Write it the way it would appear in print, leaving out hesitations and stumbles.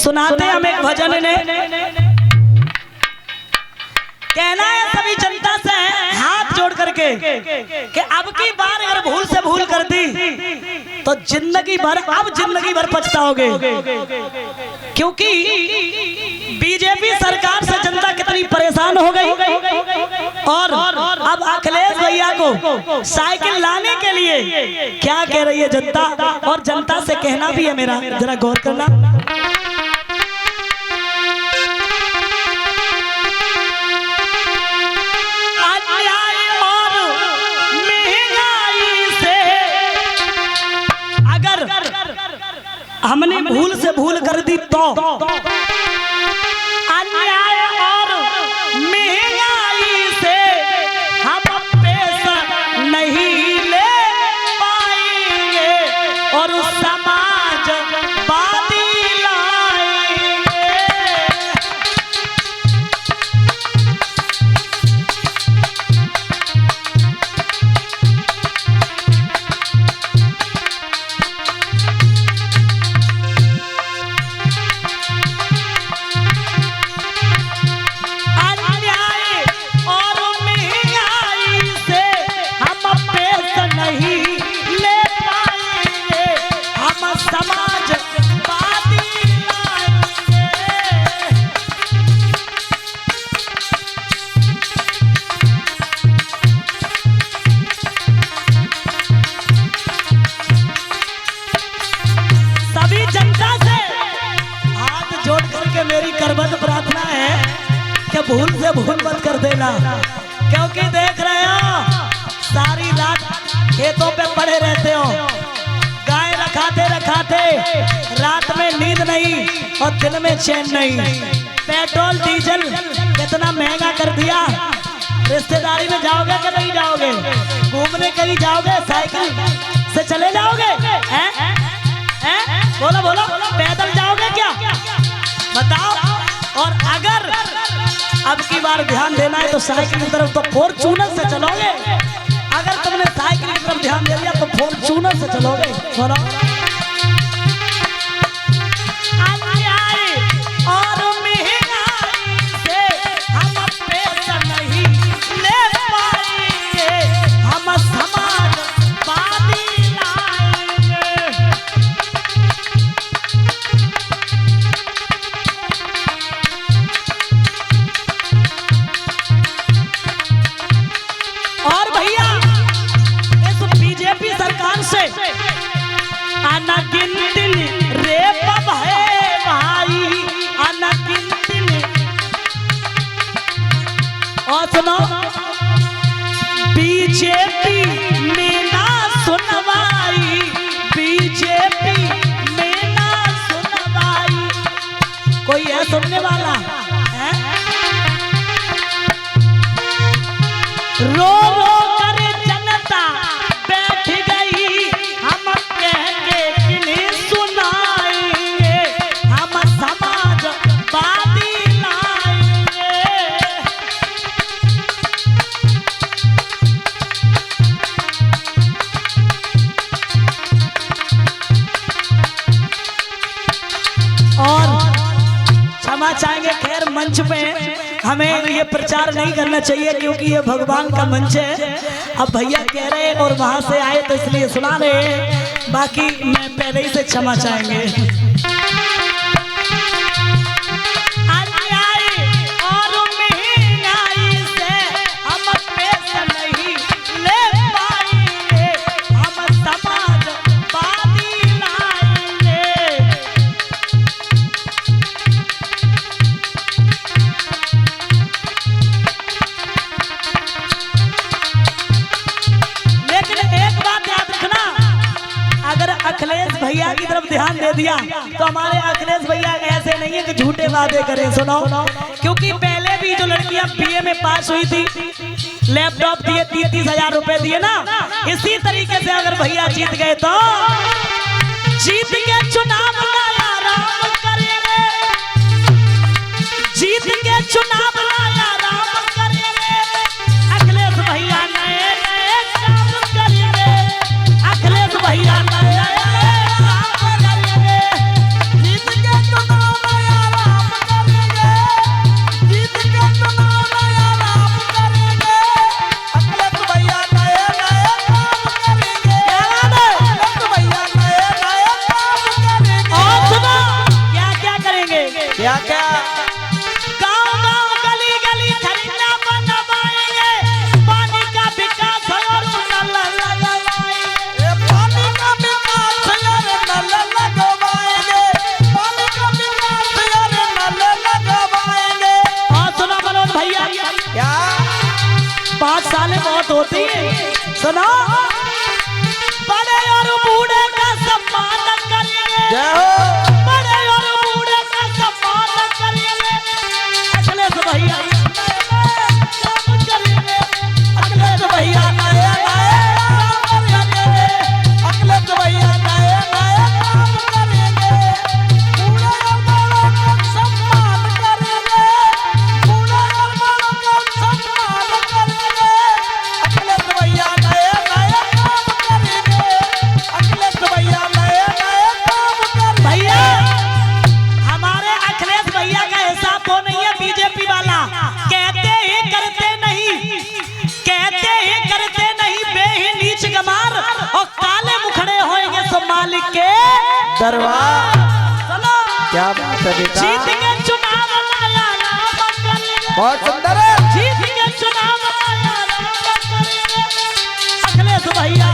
सुनाते हम एक भजन ने, कहना है सभी जनता से हाथ जोड़ करके कि अब की बार अगर भूल से भूल कर दी तो जिंदगी भर पछताओगे, क्योंकि बीजेपी सरकार से जनता कितनी परेशान हो गई और अब अखिलेश भैया को साइकिल लाने के लिए क्या कह रही है जनता, और जनता से कहना भी है मेरा, जरा गौर करना। हमने भूल से भूल कर दी तो अन्याय और महंगाई से हम पैसा नहीं ले पाएंगे और समाजवादी लाएंगे। मेरी करबद्ध प्रार्थना है कि भूल से भूल मत कर देना, क्योंकि देख रहे हो सारी रात खेतों पे पड़े रहते हो, गाय रखाते रात में नींद नहीं और दिन में चैन नहीं। पेट्रोल डीजल कितना महंगा कर दिया। रिश्तेदारी में जाओगे कि नहीं जाओगे? घूमने कहीं जाओगे साइकिल से चले जाओगे? बोलो बोलो, पैदल जाओगे क्या? बताओ। और अगर अब की बार ध्यान देना है तो साइकिल की तरफ तो फॉर्च्यूनर से चलोगे। अगर तुमने साइकिल की तरफ ध्यान दे दिया तो फॉर्च्यूनर से चलोगे। बोलो। और महंगाई से हम पैसा नहीं ले पाएंगे, हम समाजवादी लाएंगे। और भैया इस बीजेपी सरकार से अनगिनत रेप है भाई, अनगिनत। और सुनो, बीजेपी में ना सुनवाई, बीजेपी में ना सुनवाई। कोई है सुनने वाला है? रो रो कर जनता बैठ गई, हम कह के किन्हीं सुनाएंगे, हम समाजवादी लाएंगे। और क्षमा चाहेंगे, खैर मंच पे हमें ये प्रचार नहीं करना चाहिए क्योंकि ये भगवान का मंच है। अब भैया कह रहे हैं और वहां से आए तो इसलिए सुना रहे हैं, बाकी मैं पहले ही से क्षमा चाहेंगे। अखिलेश भैया की तरफ ध्यान दे दिया तो हमारे अखिलेश भैया ऐसे नहीं है कि झूठे वादे करें। सुनो, क्योंकि पहले भी जो लड़कियां बीए में पास हुई थी लैपटॉप दिए, 30,000 रुपए दिए ना, इसी तरीके से अगर भैया जीत गए तो जीत के चुनाव लाया राम करेंगे, जीत के चुनाव लाया राम करेंगे। अखिलेश भैया नए नए काम करेंगे, अखिलेश भैया नए नए काम करेंगे, जीत के चुनाव बात होती है। सुनो, बड़े और बूढ़े का सम्मान करेंगे, बड़े और बूढ़े का सम्मान करेंगे। अखिलेश भैया काम करेंगे, अखिलेश भैया नए नए काम करेंगे, अखिलेश भैया नए नए काम करेंगे। बूढ़े और बड़ों का सम्मान करेंगे, बूढ़े और बड़ों का सम्मान करेंगे। अखिलेश भैया नए नए काम करेंगे, अखिलेश भैया नए नए काम करेंगे। भैया हमारे अखिलेश भैया का हिसाब वो नहीं है बीजेपी वाला। कहते ही करते नहीं, कहते ही करते नहीं, बेही नीच गमार और काले मुखड़े होंगे सो मालिक के दरबार। चलो क्या बात है बेटा, जीत के चुनाव लाया राम करेंगे, बहुत सुंदर है। जीत के चुनाव लाया राम करेंगे। अखिलेश भैया